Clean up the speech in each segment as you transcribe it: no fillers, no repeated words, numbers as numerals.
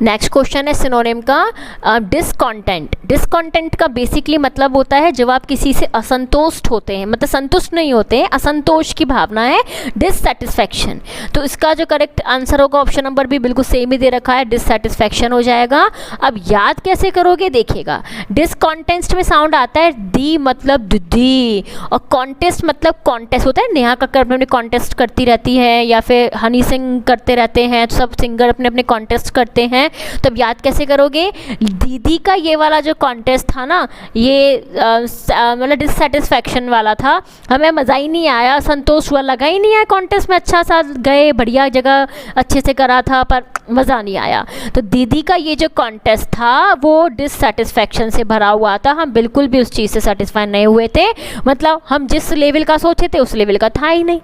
Next question है synonym का discontent. Discontent का बेसिकली मतलब होता है जब आप किसी से असंतुष्ट होते हैं, मतलब संतुष्ट नहीं होते हैं, असंतोष की भावना है डिससेटिस्फैक्शन। तो इसका जो करेक्ट आंसर होगा ऑप्शन नंबर भी बिल्कुल सेम ही दे रखा है, डिससेटिस्फैक्शन हो जाएगा। अब याद कैसे करोगे देखिएगा, डिसकॉन्टेस्ट में साउंड आता है दी मतलब दी, और कॉन्टेस्ट मतलब कॉन्टेस्ट होता है, नेहा कक्कड़ अपने कॉन्टेस्ट करती रहती है या फिर हनी सिंह करते रहते हैं, तो सब सिंगर अपने अपने कॉन्टेस्ट करते हैं। तो अब याद कैसे करोगे, दीदी का ये वाला जो कॉन्टेस्ट था ना, ये मतलब डिससेटिस्फैक्शन वाला था, हमें मज़ा ही नहीं आया, संतोष हुआ, लगा ही नहीं आया कॉन्टेस्ट में, अच्छा सा गए, बढ़िया जगह अच्छे से करा था पर मज़ा नहीं आया। तो दीदी का ये जो कॉन्टेस्ट था वो डिससेटिस्फैक्शन से भरा हुआ था, हम बिल्कुल भी उस चीज़ से सेटिस्फाई नहीं हुए थे, मतलब हम जिस लेवल का सोचे थे उस लेवल का था ही नहीं।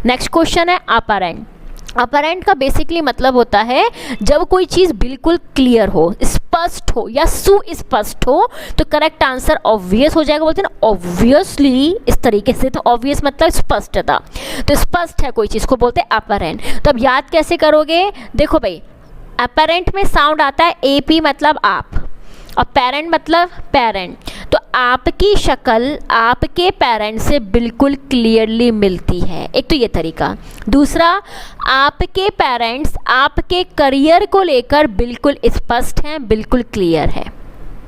नेक्स्ट क्वेश्चन है अपरेंट। अपरेंट का बेसिकली मतलब होता है जब कोई चीज़ बिल्कुल क्लियर हो, स्पष्ट हो या सुस्पष्ट हो, तो करेक्ट आंसर ऑब्वियस हो जाएगा, बोलते हैं ना ऑब्वियसली, इस तरीके से। तो ऑब्वियस मतलब स्पष्टता, तो स्पष्ट है कोई चीज़ को बोलते हैं अपरेंट। तो अब याद कैसे करोगे, देखो भाई अपरेंट में साउंड आता है एपी मतलब आप, और पेरेंट मतलब पेरेंट। तो आपकी शक्ल आपके पेरेंट से बिल्कुल क्लियरली मिलती है, एक तो ये तरीका। दूसरा, आपके पेरेंट्स आपके करियर को लेकर बिल्कुल स्पष्ट हैं, बिल्कुल क्लियर है,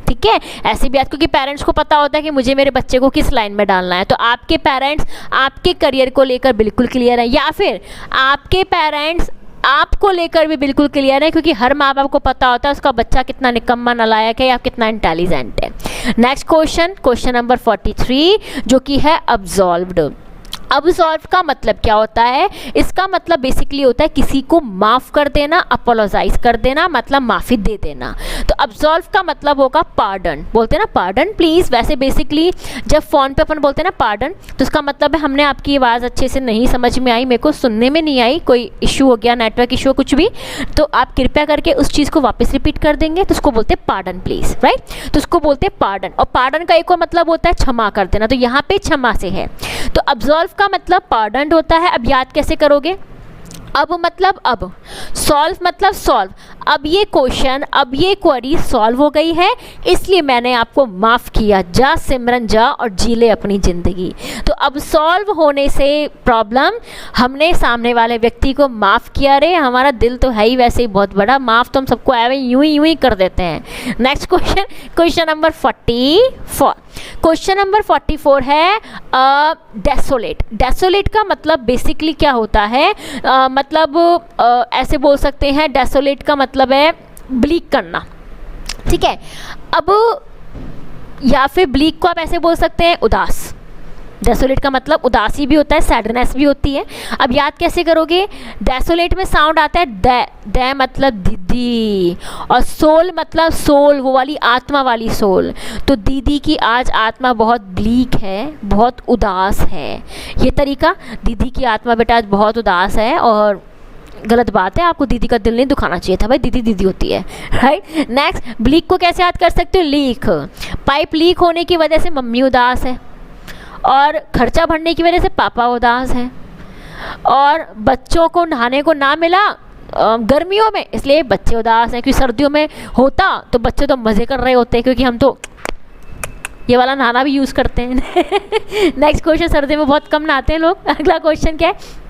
ठीक है। ऐसी भी क्योंकि पेरेंट्स को पता होता है कि मुझे मेरे बच्चे को किस लाइन में डालना है, तो आपके पेरेंट्स आपके करियर को लेकर बिल्कुल क्लियर है, या फिर आपके पेरेंट्स आपको लेकर भी बिल्कुल क्लियर है, क्योंकि हर माँ बाप को पता होता है उसका बच्चा कितना निकम्मा नालायक है या कितना इंटेलिजेंट है। नेक्स्ट क्वेश्चन, क्वेश्चन नंबर 43, जो कि है अब्सॉल्व्ड। अब्सॉल्व का मतलब क्या होता है, इसका मतलब बेसिकली होता है किसी को माफ़ कर देना, अपोलोजाइज कर देना, मतलब माफ़ी दे देना। तो अब्सॉल्व का मतलब होगा पार्डन, बोलते हैं ना पार्डन प्लीज़। वैसे बेसिकली जब फ़ोन पे अपन बोलते हैं ना पार्डन, तो उसका मतलब है हमने आपकी आवाज़ अच्छे से नहीं समझ में आई, मेरे को सुनने में नहीं आई, कोई इशू हो गया, नेटवर्क इशू कुछ भी, तो आप कृपया करके उस चीज़ को वापस रिपीट कर देंगे, तो उसको बोलते हैं पार्डन प्लीज़, राइट। तो उसको बोलते हैं पार्डन, और पार्डन का एक और मतलब होता है क्षमा कर देना, तो यहाँ पे क्षमा से है। तो अब्सॉल्व का मतलब पार्डन होता है। अब याद कैसे करोगे, अब मतलब अब, सॉल्व मतलब सॉल्व, अब ये क्वेश्चन, अब ये क्वेरी सॉल्व हो गई है, इसलिए मैंने आपको माफ़ किया, जा सिमरन जा और जी ले अपनी ज़िंदगी। तो अब सॉल्व होने से प्रॉब्लम, हमने सामने वाले व्यक्ति को माफ़ किया, रे हमारा दिल तो है ही वैसे ही बहुत बड़ा, माफ़ तो हम सबको आए यूं ही कर देते हैं। Next question, question number 44। Question number 44 है डेसोलेट। डेसोलेट का मतलब बेसिकली क्या होता है, मतलब ऐसे बोल सकते हैं, डेसोलेट का मतलब है ब्लीक करना, ठीक है। अब या फिर ब्लीक को आप ऐसे बोल सकते हैं उदास। डेसोलेट का मतलब उदासी भी होता है, सैडनेस भी होती है। अब याद कैसे करोगे, डेसोलेट में साउंड आता है द मतलब दीदी, और सोल मतलब सोल, वो वाली आत्मा वाली सोल। तो दीदी की आज आत्मा बहुत ब्लीक है, बहुत उदास है, ये तरीका। दीदी की आत्मा बेटा आज बहुत उदास है, और गलत बात है, आपको दीदी का दिल नहीं दुखाना चाहिए था भाई, दीदी दीदी होती है, राइट। नेक्स्ट, ब्लीक को कैसे याद कर सकते हो, लीक, पाइप लीक होने की वजह से मम्मी उदास है, और खर्चा भरने की वजह से पापा उदास हैं, और बच्चों को नहाने को ना मिला गर्मियों में, इसलिए बच्चे उदास हैं, क्योंकि सर्दियों में होता तो बच्चे तो मज़े कर रहे होते हैं, क्योंकि हम तो ये वाला नहाना भी यूज़ करते हैं। नेक्स्ट क्वेश्चन, सर्दियों में बहुत कम नहाते हैं लोग। अगला क्वेश्चन क्या है,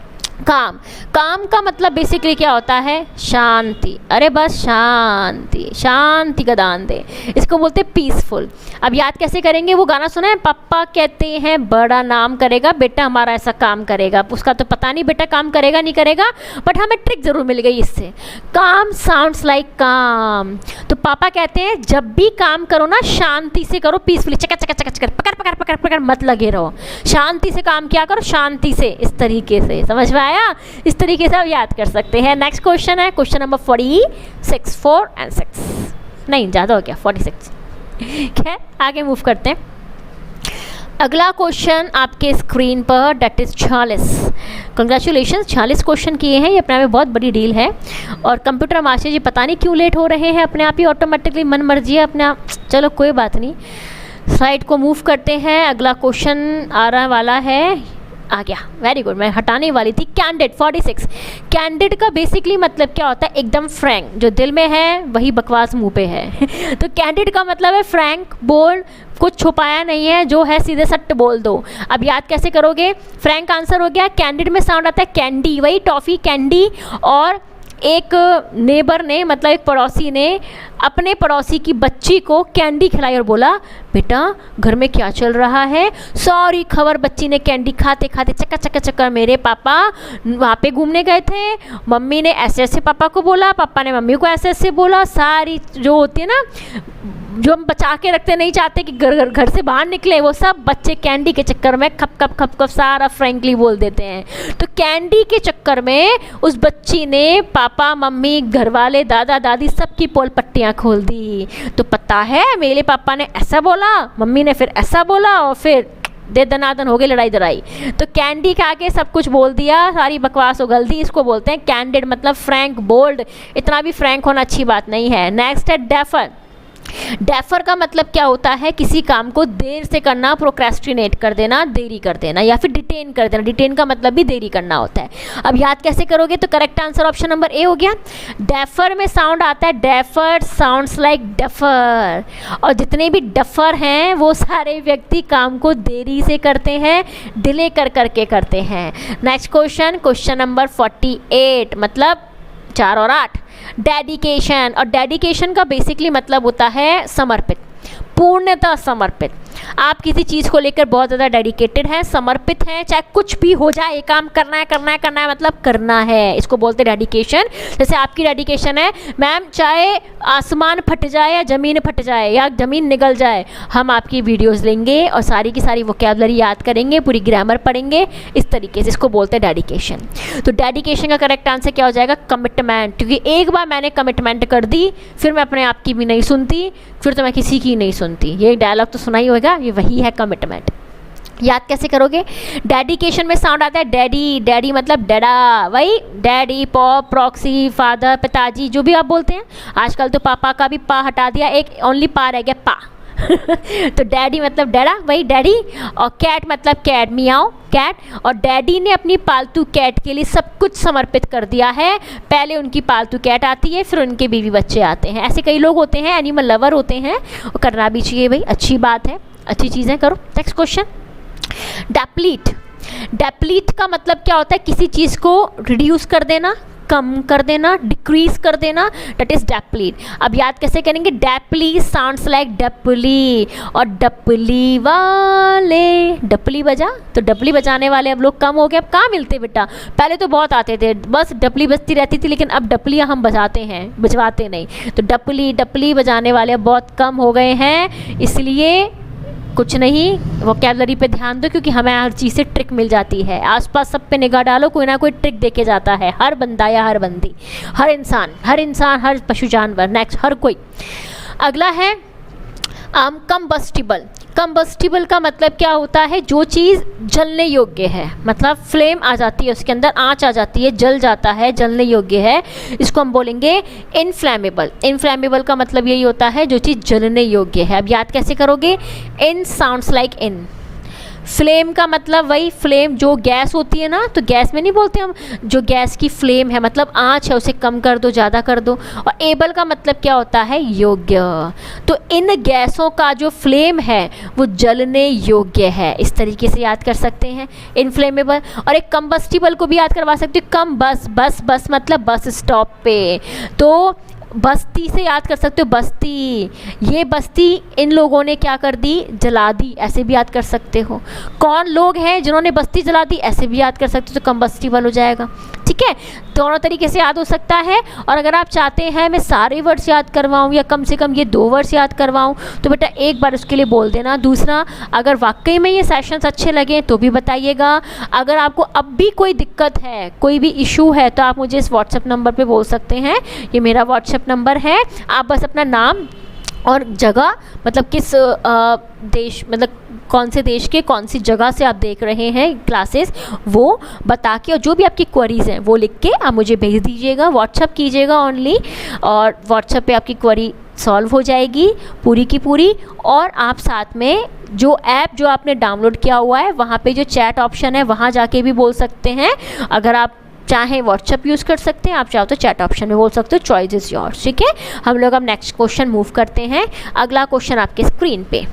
काम। काम का मतलब बेसिकली क्या होता है, शांति, अरे बस शांति, शांति का दान दे, इसको बोलते हैं पीसफुल। अब याद कैसे करेंगे, वो गाना सुना है, पापा कहते हैं बड़ा नाम करेगा, बेटा हमारा ऐसा काम करेगा। उसका तो पता नहीं बेटा काम करेगा नहीं करेगा, बट हमें ट्रिक जरूर मिल गई इससे। काम साउंड्स लाइक काम, तो पापा कहते हैं जब भी काम करो ना शांति से करो, पीसफुली, चका चका चका चका, पकड़ पकड़ पकड़ पकड़ मत लगे रहो, शांति से काम किया करो, शांति से, इस तरीके से, समझ में आया, इस तरीके से आप याद कर सकते हैं। नेक्स्ट क्वेश्चन है क्वेश्चन नंबर 46, 4 और 6, नहीं ज़्यादा हो गया 46, खैर आगे मूव करते हैं। अगला क्वेश्चन आपके स्क्रीन पर, डेट इज़ 46। कंग्रेचुलेशन, 46 क्वेश्चन किए हैं, ये अपने में बहुत बड़ी डील है। और कंप्यूटर मास्टर जी पता नहीं क्यों लेट हो रहे हैं, अपने आप ही ऑटोमेटिकली मन मर्जी है अपने आप, चलो कोई बात नहीं, स्लाइड को मूव करते हैं। अगला क्वेश्चन आने वाला है आ गया, वेरी गुड, मैं हटाने वाली थी। कैंडिड 46। कैंडिड का बेसिकली मतलब क्या होता है? एकदम फ्रैंक, जो दिल में है वही बकवास मुंह पे है। तो कैंडिड का मतलब है फ्रैंक, बोल्ड, कुछ छुपाया नहीं है, जो है सीधे सट्ट बोल दो। अब याद कैसे करोगे? फ्रैंक आंसर हो गया। कैंडिड में साउंड आता है कैंडी, वही टॉफ़ी कैंडी। और एक नेबर ने, मतलब एक पड़ोसी ने अपने पड़ोसी की बच्ची को कैंडी खिलाई और बोला, बेटा घर में क्या चल रहा है? सॉरी खबर, बच्ची ने कैंडी खाते खाते चक्कर चक्कर चक्कर, मेरे पापा वहाँ पे घूमने गए थे, मम्मी ने ऐसे ऐसे पापा को बोला, पापा ने मम्मी को ऐसे ऐसे बोला। सारी जो होती है ना, जो हम बचा के रखते नहीं चाहते कि घर से बाहर निकले, वो सब बच्चे कैंडी के चक्कर में खप खप खप खप सारा फ्रैंकली बोल देते हैं। तो कैंडी के चक्कर में उस बच्ची ने पापा मम्मी, घर वाले, दादा दादी सबकी पोल पट्टियाँ खोल दी। तो पता है मेरे पापा ने ऐसा बोला, मम्मी ने फिर ऐसा बोला, और फिर दे दनादन हो गई, लड़ाई दराई। तो कैंडी खा के सब कुछ बोल दिया, सारी बकवास उगल दी। इसको बोलते हैं कैंडिड, मतलब फ्रैंक, बोल्ड। इतना भी फ्रैंक होना अच्छी बात नहीं है। नेक्स्ट है डेफर। डेफर का मतलब क्या होता है? किसी काम को देर से करना, प्रोक्रेस्टिनेट कर देना, देरी कर देना, या फिर डिटेन कर देना। डिटेन का मतलब भी देरी करना होता है। अब याद कैसे करोगे? तो correct answer option number A हो गया। डेफर में साउंड आता है डेफर, साउंड्स लाइक डफर। और जितने भी डफर हैं वो सारे व्यक्ति काम को देरी से करते हैं, डिले कर करके करते हैं। नेक्स्ट क्वेश्चन, क्वेश्चन नंबर 48, मतलब 4 और 8। डेडिकेशन। और डेडिकेशन का बेसिकली मतलब होता है समर्पित, पूर्णतः समर्पित। आप किसी चीज़ को लेकर बहुत ज़्यादा डेडिकेटेड हैं, समर्पित हैं, चाहे कुछ भी हो जाए, ये काम करना है करना है करना है, मतलब करना है, इसको बोलते हैं डेडिकेशन। जैसे आपकी डेडिकेशन है, मैम चाहे आसमान फट जाए या ज़मीन फट जाए या ज़मीन निगल जाए, हम आपकी वीडियोस लेंगे और सारी की सारी वोकैबुलरी याद करेंगे, पूरी ग्रामर पढ़ेंगे, इस तरीके से इसको बोलते हैं डेडिकेशन। तो डेडिकेशन का करेक्ट आंसर क्या हो जाएगा? कमिटमेंट। क्योंकि एक बार मैंने कमिटमेंट कर दी, फिर मैं अपने आप की भी नहीं सुनती, फिर तो मैं किसी की नहीं सुनती। ये डायलॉग तो सुना ही होगा, ये वही है कमिटमेंट। याद कैसे करोगे? डेडिकेशन में साउंड आता है डैडी। डैडी मतलब डैडा, वही डैडी, पॉप, प्रॉक्सी, फादर, पिताजी, जो भी आप बोलते हैं। आजकल तो पापा का भी पा हटा दिया, एक ओनली पा रह गया, पा। तो डैडी मतलब डैडा, वही डैडी। और कैट मतलब कैट, मियाओ, कैट। और डैडी ने अपनी पालतू कैट के लिए सब कुछ समर्पित कर दिया है। पहले उनकी पालतू कैट आती है, फिर उनके बीवी बच्चे आते हैं। ऐसे कई लोग होते हैं, एनिमल लवर होते हैं, और करना भी चाहिए भाई, अच्छी बात है, अच्छी चीज़ें करो। Next question, डेप्लीट। डेप्लीट का मतलब क्या होता है? किसी चीज़ को रिड्यूस कर देना, कम कर देना, डिक्रीज कर देना, दैट इज डेप्लीट। अब याद कैसे करेंगे? डेप्ली साउंड्स लाइक डपली। और डपली वाले, डपली बजा, तो डपली बजाने वाले अब लोग कम हो गए। अब कहाँ मिलते बेटा? पहले तो बहुत आते थे, बस डपली बजती रहती थी, लेकिन अब डपलियाँ हम बजाते हैं, बजवाते नहीं। तो डपली डपली बजाने वाले अब बहुत कम हो गए हैं। इसलिए कुछ नहीं, वोकैबुलरी पे ध्यान दो, क्योंकि हमें हर चीज़ से ट्रिक मिल जाती है। आसपास सब पे निगाह डालो, कोई ना कोई ट्रिक देके जाता है, हर बंदा या हर बंदी, हर इंसान, हर पशु जानवर। नेक्स्ट, हर कोई। अगला है कंबस्टिबल। कंबस्टिबल का मतलब क्या होता है? जो चीज़ जलने योग्य है, मतलब फ्लेम आ जाती है, उसके अंदर आंच आ जाती है, जल जाता है, जलने योग्य है, इसको हम बोलेंगे इनफ्लैमेबल। इनफ्लैमेबल का मतलब यही होता है जो चीज़ जलने योग्य है। अब याद कैसे करोगे? इन साउंड्स लाइक इन। फ्लेम का मतलब वही फ्लेम, जो गैस होती है ना, तो गैस में नहीं बोलते हम, जो गैस की फ्लेम है मतलब आंच है, उसे कम कर दो, ज़्यादा कर दो। और एबल का मतलब क्या होता है? योग्य। तो इन गैसों का जो फ्लेम है वो जलने योग्य है, इस तरीके से याद कर सकते हैं इनफ्लेमेबल। और एक कंबस्टिबल को भी याद करवा सकते हो, कम बस। बस बस मतलब बस स्टॉप पे, तो बस्ती से याद कर सकते हो, बस्ती। ये बस्ती इन लोगों ने क्या कर दी? जला दी, ऐसे भी याद कर सकते हो। कौन लोग हैं जिन्होंने बस्ती जला दी? ऐसे भी याद कर सकते हो, तो कंबस्टिबल हो जाएगा। ठीक है, दोनों तरीके से याद हो सकता है। और अगर आप चाहते हैं मैं सारे वर्ड्स याद करवाऊँ या कम से कम ये 2 वर्ड्स याद करवाऊँ, तो बेटा एक बार उसके लिए बोल देना। दूसरा, अगर वाकई में ये सेशंस अच्छे लगे तो भी बताइएगा। अगर आपको अब भी कोई दिक्कत है, कोई भी इशू है, तो आप मुझे इस व्हाट्सएप नंबर पे बोल सकते हैं। ये मेरा व्हाट्सएप नंबर है। आप बस अपना नाम और जगह, मतलब किस देश, मतलब कौन से देश के कौन सी जगह से आप देख रहे हैं क्लासेस, वो बता के, और जो भी आपकी क्वेरीज हैं वो लिख के आप मुझे भेज दीजिएगा, व्हाट्सएप कीजिएगा ओनली। और व्हाट्सएप पे आपकी क्वेरी सॉल्व हो जाएगी पूरी की पूरी। और आप साथ में जो ऐप जो आपने डाउनलोड किया हुआ है वहाँ पे जो चैट ऑप्शन है वहाँ जाके भी बोल सकते हैं। अगर आप चाहे व्हाट्सएप यूज़ कर सकते हैं, आप चाहो तो चैट ऑप्शन में बोल सकते हो, चॉइस इज़ योर्स। ठीक है, हम लोग अब नेक्स्ट क्वेश्चन मूव करते हैं। अगला क्वेश्चन आपके स्क्रीन पे।